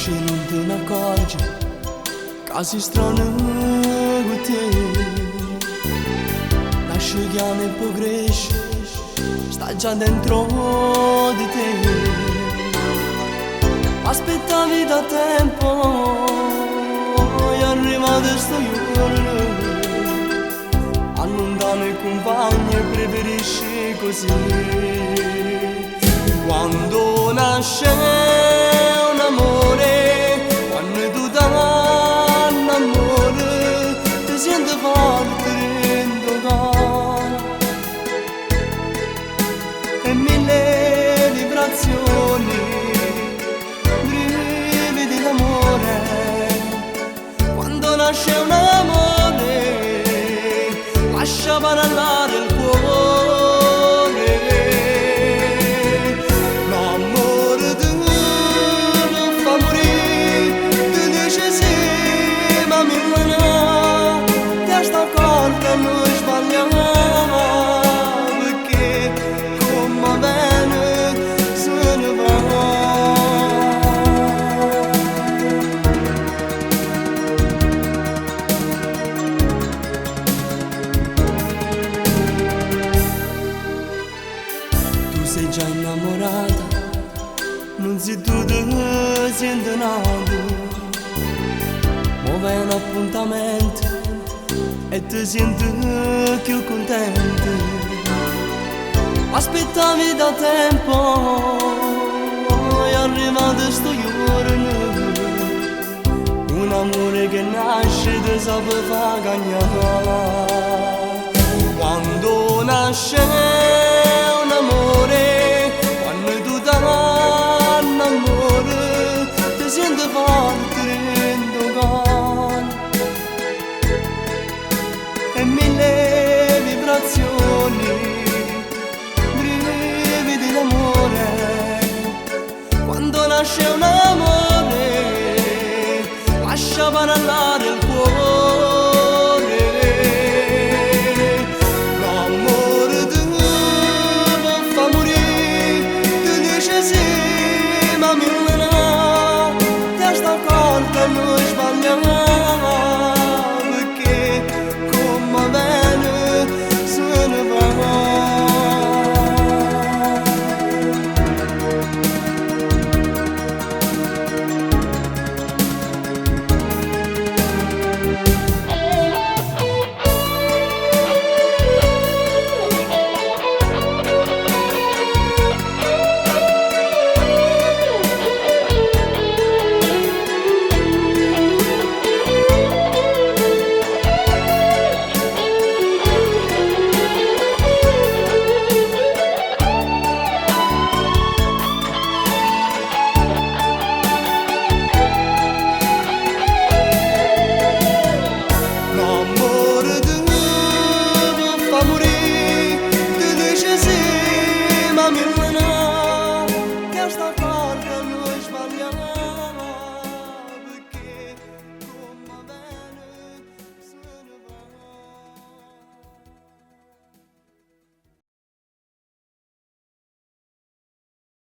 și nu te accorgi ca si strano con te. Lascio che ne pogresci, sta già dentro di te. Aspettavi da tempo e arrivato sto giorno. Allontano i compagni e preferisci così. Quando nasce un amore, quando tu dai un amore, ti senti forte dentro cuore. E mille vibrazioni, brividi d'amore. Quando nasce un amore, lascia parlare il cuore. L'amore tu non fa morire, tu dici sì, ma mi manca. Ti sta accorta e non sbagliamo, perché come bene se ne va. Sei già innamorata, non sei tu che senti nato. Muove un appuntamento e ti senti più contento. Aspettavi da tempo e è arrivato sto giorno. Un amore che nasce ti sape fa cagnare. Quando nasce un amore, quando tu dai un amore, ti senti forte dentro cuore. E mille vibrazioni, brividi d'amore. Quando nasce un amore, lascia parlare il cuore. L'amore tu non fa morire, tu dici sì, ma mi manca. Ti sta accorta e non sbagliamo, perché come bene se ne va. Sta